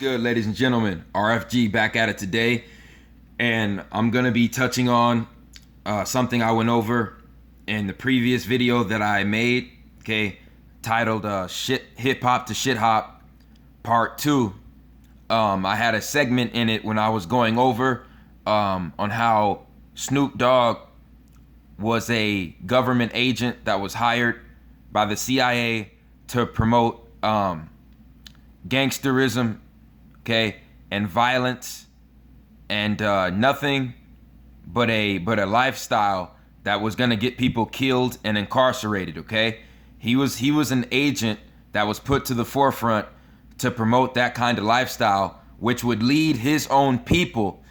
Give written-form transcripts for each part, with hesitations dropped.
good, ladies and gentlemen? RFG back at it today, and I'm gonna be touching on something I went over in the previous video that I made, okay, titled Hip Hop to Shit Hop Part 2. I had a segment in it when I was going over on how Snoop Dogg was a government agent that was hired by the CIA to promote gangsterism, okay, and violence, and nothing but a lifestyle that was gonna get people killed and incarcerated. Okay, he was an agent that was put to the forefront to promote that kind of lifestyle, which would lead his own people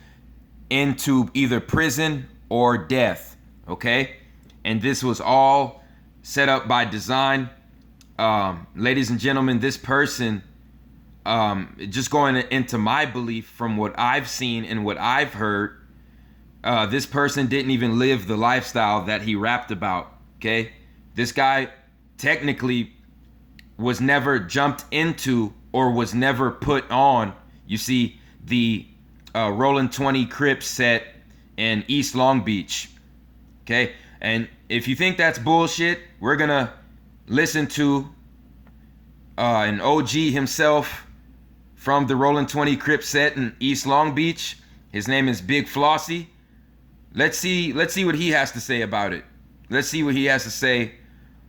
into either prison or death. Okay, and this was all set up by design. Ladies and gentlemen, this person, just going into my belief from what I've seen and what I've heard, this person didn't even live the lifestyle that he rapped about. Okay, this guy technically was never jumped into or was never put on, you see, the Rollin' 20 Crips set in East Long Beach. Okay, and if you think that's bullshit, we're gonna listen to an OG himself from the Rollin' 20 Crip set in East Long Beach. His name is Big Flossy. Let's see what he has to say about it. Let's see what he has to say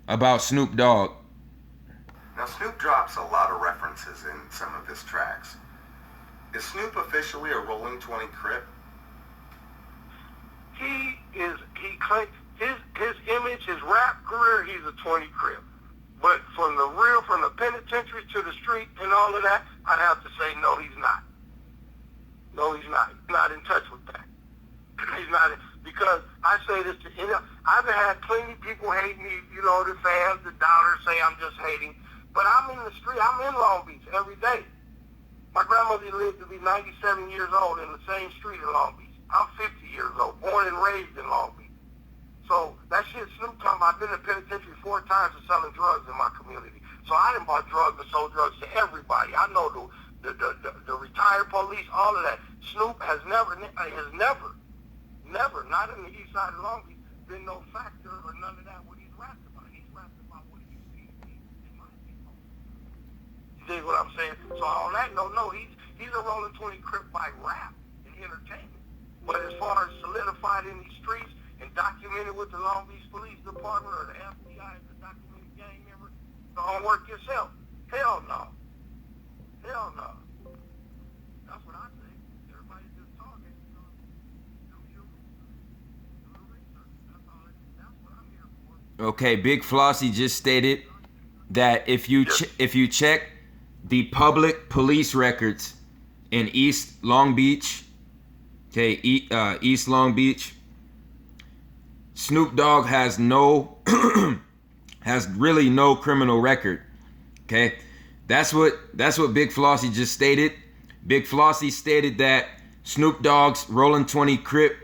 about Snoop Dogg. Now, Snoop drops a lot of references in some of his tracks. Is Snoop officially a Rollin' 20 Crip? He claims his image, his rap career, he's a 20 Crip. But from the penitentiary to the street and all of that, I'd have to say no, he's not. No, he's not. He's not in touch with that. He's not, because I say this to I've had plenty of people hate me, the fans, the doubters say I'm just hating. But I'm in the street, I'm in Long Beach every day. My grandmother lived to be 97 years old in the same street in Long Beach. I'm 50 years old, born and raised in Long Beach. So that shit Snoop talking about, I've been in penitentiary 4 times for selling drugs in my community. So I done bought drugs and sold drugs to everybody. I know the retired police, all of that. Snoop has never, not in the east side of Long Beach, been no factor or none of that what he's rapped about. He's rapped about what he sees in my people. You dig what I'm saying? So on that note, no, he's a Rollin' 20 Crip by rap and entertainment. But as far as solidified in these streets and documented with the Long Beach Police Department or the FBI as a documented gang member, the homework yourself. Hell no. Hell no. That's what I think. Everybody's just talking. Do the research. That's what I'm here for. Okay, Big Flossy just stated that if you check the public police records in East Long Beach, okay, East Long Beach, Snoop Dogg has really no criminal record. Okay, that's what Big Flossy just stated. Big Flossy stated that Snoop Dogg's Rollin' 20 Crip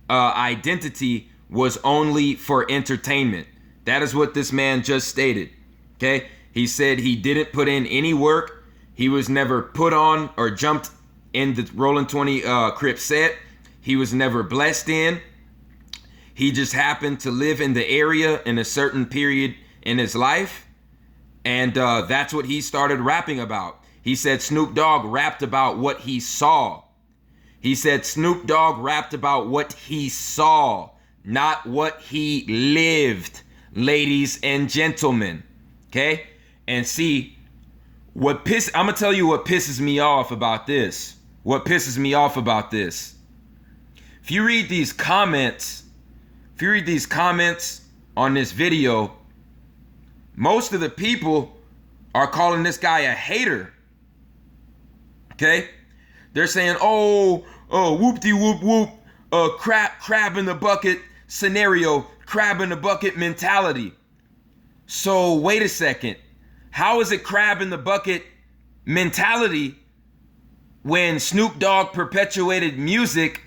identity was only for entertainment. That is what this man just stated. Okay, he said he didn't put in any work. He was never put on or jumped in the Rollin' 20 Crip set. He was never blessed in. He just happened to live in the area in a certain period in his life. And that's what he started rapping about. He said Snoop Dogg rapped about what he saw. He said Snoop Dogg rapped about what he saw, not what he lived, ladies and gentlemen. Okay? And see, I'm gonna tell you what pisses me off about this. What pisses me off about this. If you read these comments on this video, most of the people are calling this guy a hater. Okay? They're saying, whoop-de-whoop-whoop, crab in the bucket scenario, crab in the bucket mentality. So wait a second. How is it crab in the bucket mentality when Snoop Dogg perpetuated music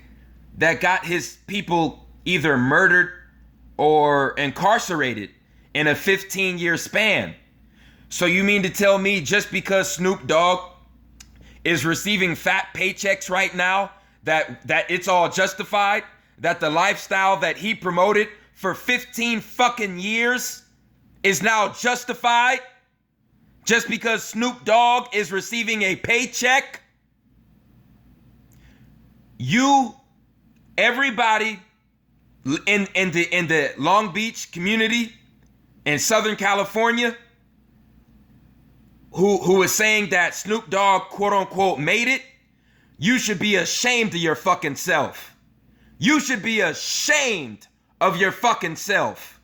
that got his people either murdered or incarcerated in a 15-year span? So you mean to tell me just because Snoop Dogg is receiving fat paychecks right now, that it's all justified, that the lifestyle that he promoted for 15 fucking years is now justified just because Snoop Dogg is receiving a paycheck? Everybody in the Long Beach community in Southern California who is saying that Snoop Dogg, quote unquote, made it, you should be ashamed of your fucking self. You should be ashamed of your fucking self.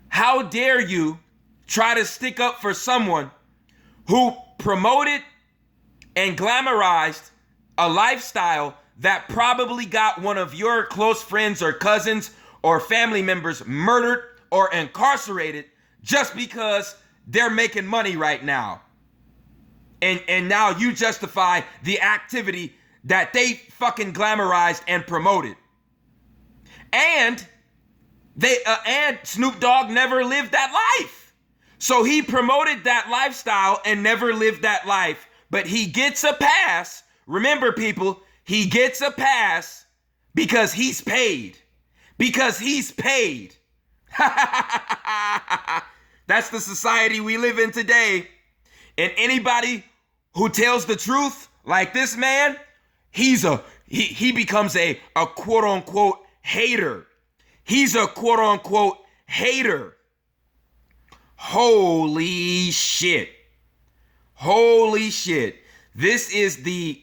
How dare you try to stick up for someone who promoted and glamorized a lifestyle that probably got one of your close friends or cousins or family members murdered or incarcerated just because they're making money right now. And now you justify the activity that they fucking glamorized and promoted. And Snoop Dogg never lived that life. So he promoted that lifestyle and never lived that life. But he gets a pass. Remember, people, he gets a pass because he's paid. Because he's paid. That's the society we live in today. And anybody who tells the truth, like this man, he becomes a quote unquote hater. He's a quote unquote hater. Holy shit. Holy shit. This is the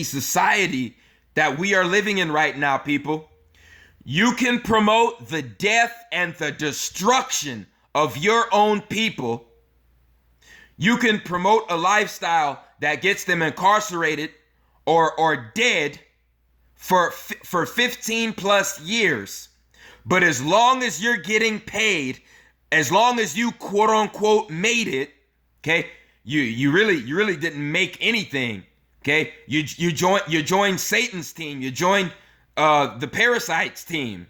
society that we are living in right now, people. You can promote the death and the destruction of your own people. You can promote a lifestyle that gets them incarcerated or dead for 15 plus years. But as long as you're getting paid, as long as you quote unquote made it, okay, you really didn't make anything. Okay, you joined Satan's team. You joined the Parasites team.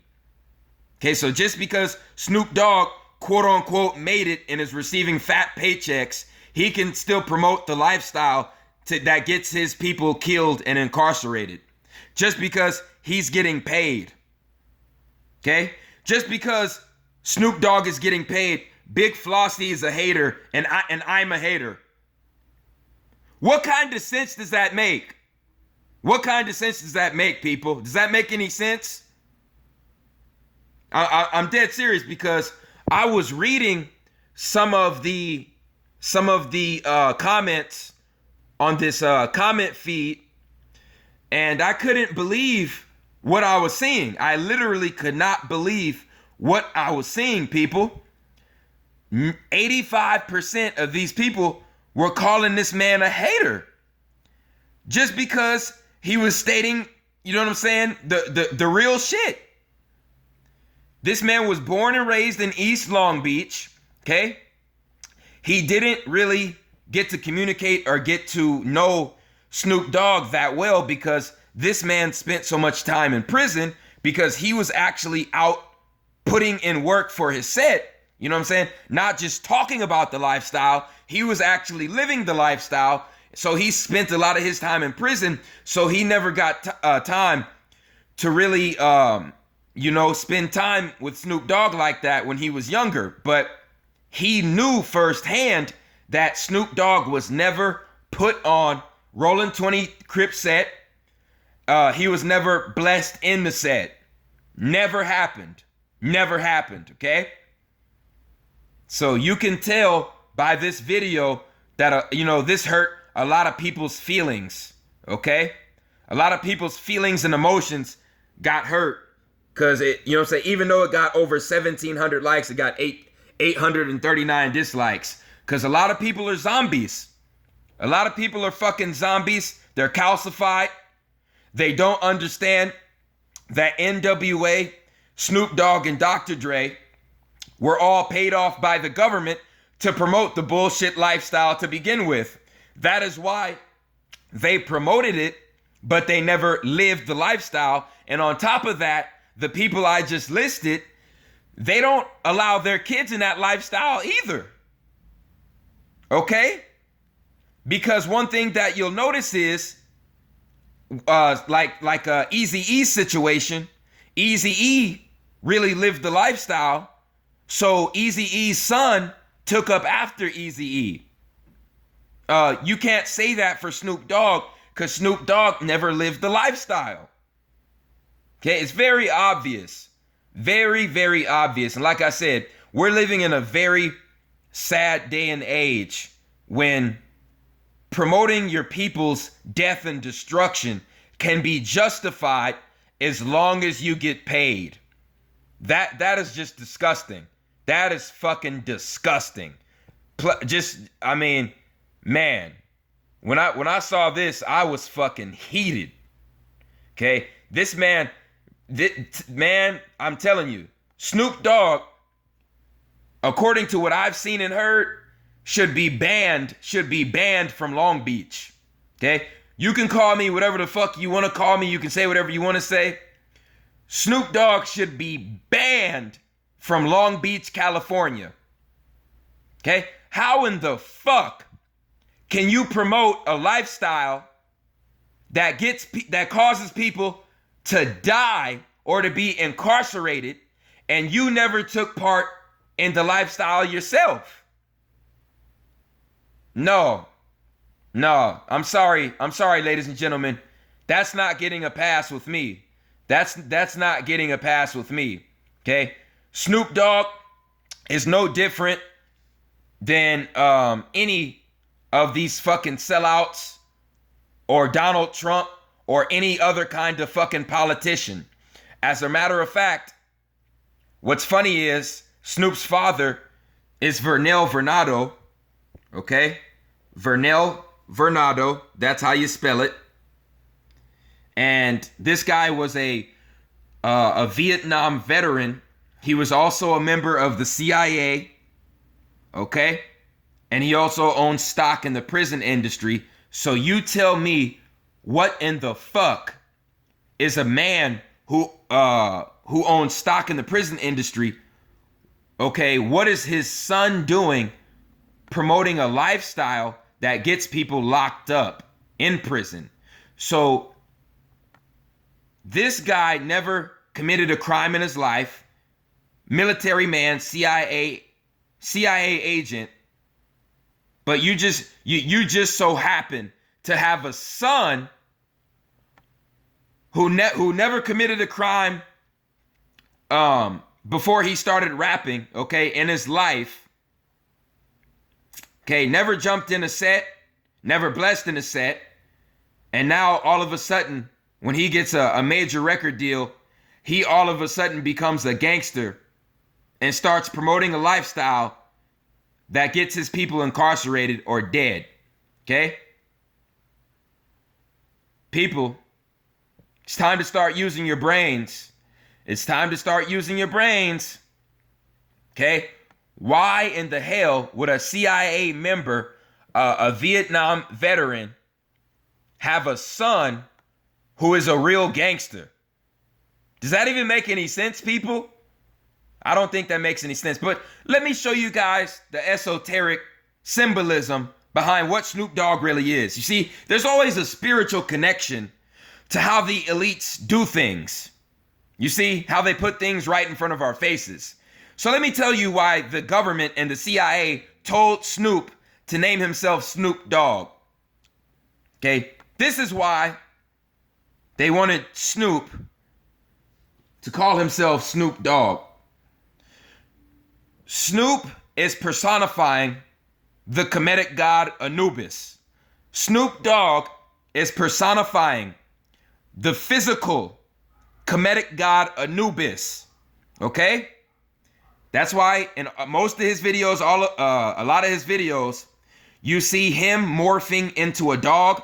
Okay, so just because Snoop Dogg quote unquote made it and is receiving fat paychecks, he can still promote the lifestyle that gets his people killed and incarcerated. Just because he's getting paid. Okay, just because Snoop Dogg is getting paid, Big Flossy is a hater, and I'm a hater. What kind of sense does that make? What kind of sense does that make, people? Does that make any sense? I'm dead serious, because I was reading some of the comments on this comment feed, and I couldn't believe what I was seeing. I literally could not believe what I was seeing, people. 85% of these people were calling this man a hater just because he was stating, you know what I'm saying, the real shit. This man was born and raised in East Long Beach, okay? He didn't really get to communicate or get to know Snoop Dogg that well because this man spent so much time in prison because he was actually out putting in work for his set. You know what I'm saying? Not just talking about the lifestyle. He was actually living the lifestyle. So he spent a lot of his time in prison. So he never got time to really, spend time with Snoop Dogg like that when he was younger. But he knew firsthand that Snoop Dogg was never put on Rolling 20 Crip set. He was never blessed in the set. Never happened. Never happened, okay? So you can tell by this video that, this hurt a lot of people's feelings, okay? A lot of people's feelings and emotions got hurt because even though it got over 1,700 likes, it got 839 dislikes because a lot of people are zombies. A lot of people are fucking zombies. They're calcified. They don't understand that NWA, Snoop Dogg, and Dr. Dre were all paid off by the government to promote the bullshit lifestyle to begin with. That is why they promoted it, but they never lived the lifestyle. And on top of that, the people I just listed, they don't allow their kids in that lifestyle either. Okay? Because one thing that you'll notice is, like a Eazy-E situation, Eazy-E really lived the lifestyle, so Eazy-E's son took up after Eazy-E. You can't say that for Snoop Dogg, because Snoop Dogg never lived the lifestyle. Okay, it's very obvious. Very, very obvious. And like I said, we're living in a very sad day and age when promoting your people's death and destruction can be justified as long as you get paid. That is just disgusting. That is fucking disgusting. I mean, man, when I saw this, I was fucking heated. Okay, this man, I'm telling you, Snoop Dogg, according to what I've seen and heard, should be banned from Long Beach. Okay, you can call me whatever the fuck you want to call me. You can say whatever you want to say. Snoop Dogg should be banned from Long Beach, California. Okay, how in the fuck can you promote a lifestyle that causes people to die or to be incarcerated, and you never took part in the lifestyle yourself? No, I'm sorry, ladies and gentlemen. That's not getting a pass with me. That's not getting a pass with me. Okay, Snoop Dogg is no different than any of these fucking sellouts or Donald Trump or any other kind of fucking politician. As a matter of fact, what's funny is Snoop's father is Vernell Vernado. Okay, Vernell Vernado, that's how you spell it. And this guy was a Vietnam veteran. He was also a member of the CIA. Okay, and he also owns stock in the prison industry. So you tell me, what in the fuck is a man who owns stock in the prison industry? Okay, what is his son doing promoting a lifestyle that gets people locked up in prison? So this guy never committed a crime in his life. Military man, CIA agent. But you just so happen to have a son who never committed a crime before he started rapping, okay, in his life. Okay, never jumped in a set, never blessed in a set. And now all of a sudden, when he gets a major record deal, he all of a sudden becomes a gangster and starts promoting a lifestyle that gets his people incarcerated or dead. Okay? People, it's time to start using your brains. It's time to start using your brains. Okay? Why in the hell would a CIA member, a Vietnam veteran, have a son who is a real gangster? Does that even make any sense, people? I don't think that makes any sense. But let me show you guys the esoteric symbolism behind what Snoop Dogg really is. You see, there's always a spiritual connection to how the elites do things. You see, how they put things right in front of our faces. So let me tell you why the government and the CIA told Snoop to name himself Snoop Dogg. Okay, this is why they wanted Snoop to call himself Snoop Dogg. Snoop is personifying the Kemetic god Anubis. Snoop Dogg is personifying the physical Kemetic god Anubis. Okay? That's why in most of his videos, a lot of his videos, you see him morphing into a dog.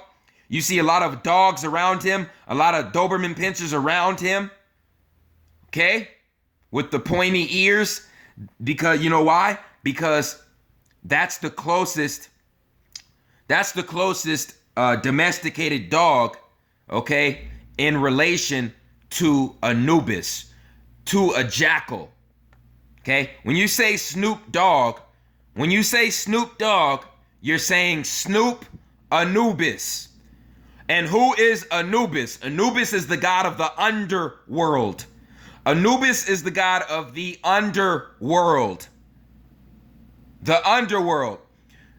You see a lot of dogs around him, a lot of Doberman pinschers around him. Okay? With the pointy ears. Because you know why? Because that's the closest domesticated dog, okay, in relation to Anubis, to a jackal. Okay? When you say Snoop Dogg, you're saying Snoop Anubis. And who is Anubis? Anubis is the god of the underworld. Anubis is the god of the underworld. The underworld.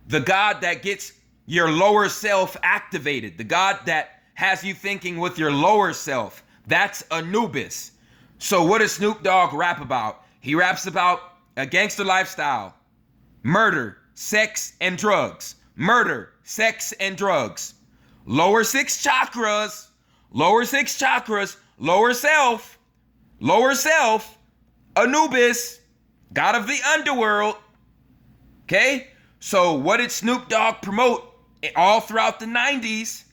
The god that gets your lower self activated. The god that has you thinking with your lower self. That's Anubis. So what does Snoop Dogg rap about? He raps about a gangster lifestyle. Murder, sex, and drugs. Murder, sex, and drugs. Lower six chakras. Lower six chakras. Lower self. Lower self. Anubis. God of the underworld. Okay? So what did Snoop Dogg promote all throughout the 90s?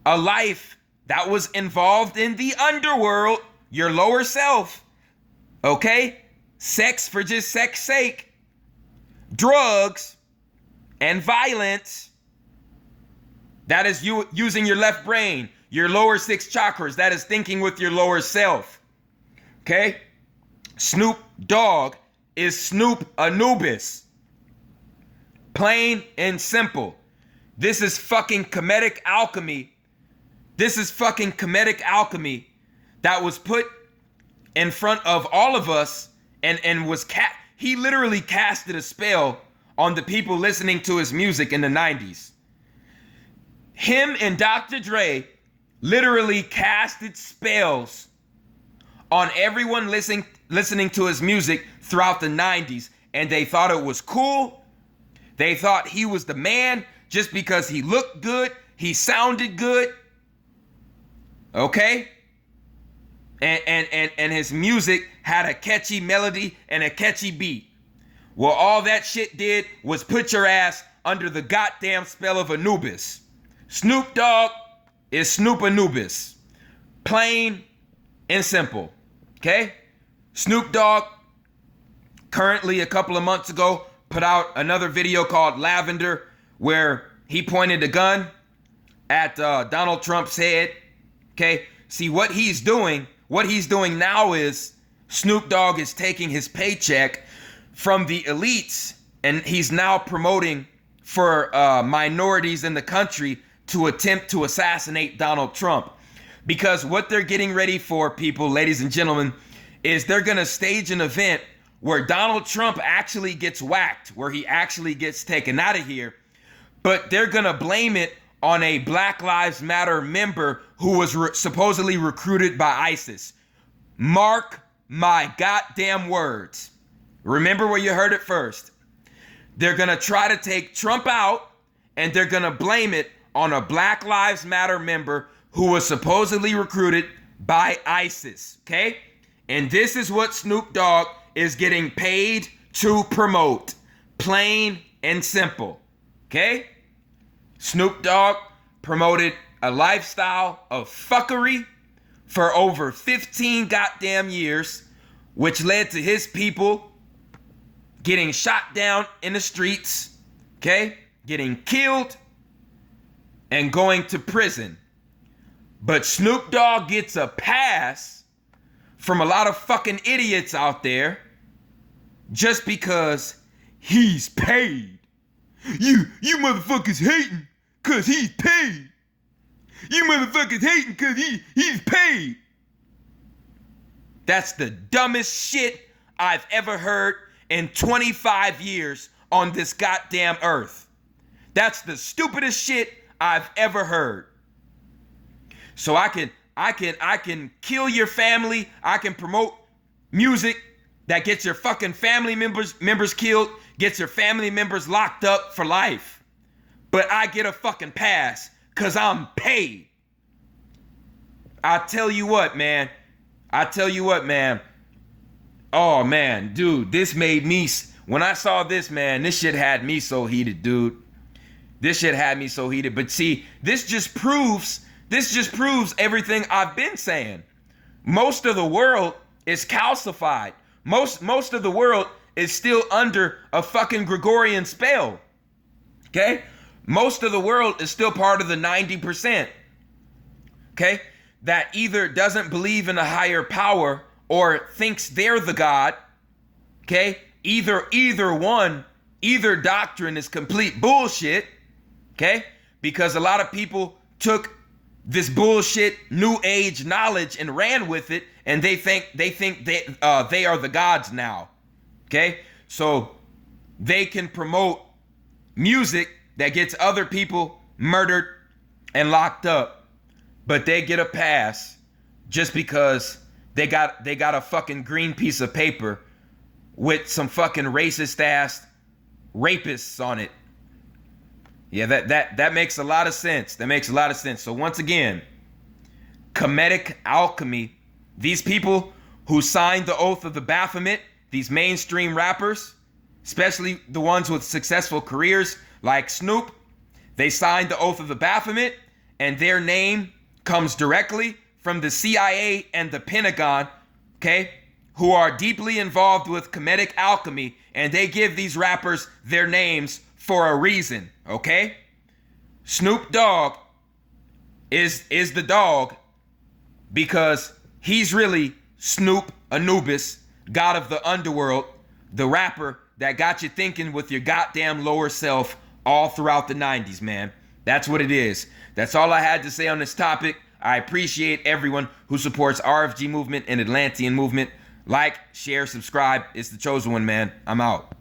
A life that was involved in the underworld. Your lower self. Okay? Sex for just sex's sake. Drugs and violence. That is you using your left brain, your lower six chakras. That is thinking with your lower self. Okay? Snoop Dogg is Snoop Anubis. Plain and simple. This is fucking comedic alchemy. This is fucking comedic alchemy that was put in front of all of us and was he literally casted a spell on the people listening to his music in the 90s. Him and Dr. Dre literally casted spells on everyone listening to his music throughout the 90s, and they thought it was cool. They thought he was the man just because he looked good, he sounded good. Okay? And his music had a catchy melody and a catchy beat. Well, all that shit did was put your ass under the goddamn spell of Anubis. Snoop Dogg is Snoop Anubis. Plain and simple. Okay? Snoop Dogg currently a couple of months ago put out another video called Lavender where he pointed a gun at Donald Trump's head. Okay? See, what he's doing now is Snoop Dogg is taking his paycheck from the elites and he's now promoting for minorities in the country to attempt to assassinate Donald Trump. Because what they're getting ready for, people, ladies and gentlemen, is they're going to stage an event where Donald Trump actually gets whacked, where he actually gets taken out of here. But they're going to blame it on a Black Lives Matter member who was supposedly recruited by ISIS. Mark my goddamn words. Remember where you heard it first. They're going to try to take Trump out and they're going to blame it on a Black Lives Matter member who was supposedly recruited by ISIS, okay? And this is what Snoop Dogg is getting paid to promote. Plain and simple, okay? Snoop Dogg promoted a lifestyle of fuckery for over 15 goddamn years, which led to his people getting shot down in the streets, okay? Getting killed and going to prison. But Snoop Dogg gets a pass from a lot of fucking idiots out there just because he's paid. You motherfuckers hating cause he's paid. You motherfuckers hating cause he's paid. That's the dumbest shit I've ever heard in 25 years on this goddamn earth. That's the stupidest shit I've ever heard. So I can kill your family. I can promote music that gets your fucking family members killed, gets your family members locked up for life. But I get a fucking pass because I'm paid. I tell you what, man. Oh, man, dude, this made me, when I saw this, man, this shit had me so heated, dude. This shit had me so heated. But see, this just proves everything I've been saying. Most of the world is calcified. Most of the world is still under a fucking Gregorian spell. Okay? Most of the world is still part of the 90%. Okay? That either doesn't believe in a higher power or thinks they're the God. Okay? Either doctrine is complete bullshit. Okay? because a lot of people took this bullshit new age knowledge and ran with it, and they think they are the gods now. Okay, so they can promote music that gets other people murdered and locked up, but they get a pass just because they got a fucking green piece of paper with some fucking racist ass rapists on it. Yeah, that makes a lot of sense. That makes a lot of sense. So once again, Kemetic alchemy, these people who signed the oath of the Baphomet, these mainstream rappers, especially the ones with successful careers like Snoop, they signed the oath of the Baphomet, and their name comes directly from the CIA and the Pentagon, okay, who are deeply involved with Kemetic alchemy, and they give these rappers their names for a reason, okay? Snoop Dogg is the dog because he's really Snoop Anubis, god of the underworld, the rapper that got you thinking with your goddamn lower self all throughout the 90s, man. That's what it is. That's all I had to say on this topic. I appreciate everyone who supports RFG movement and Atlantean movement. Like, share, subscribe. It's the chosen one, man. I'm out.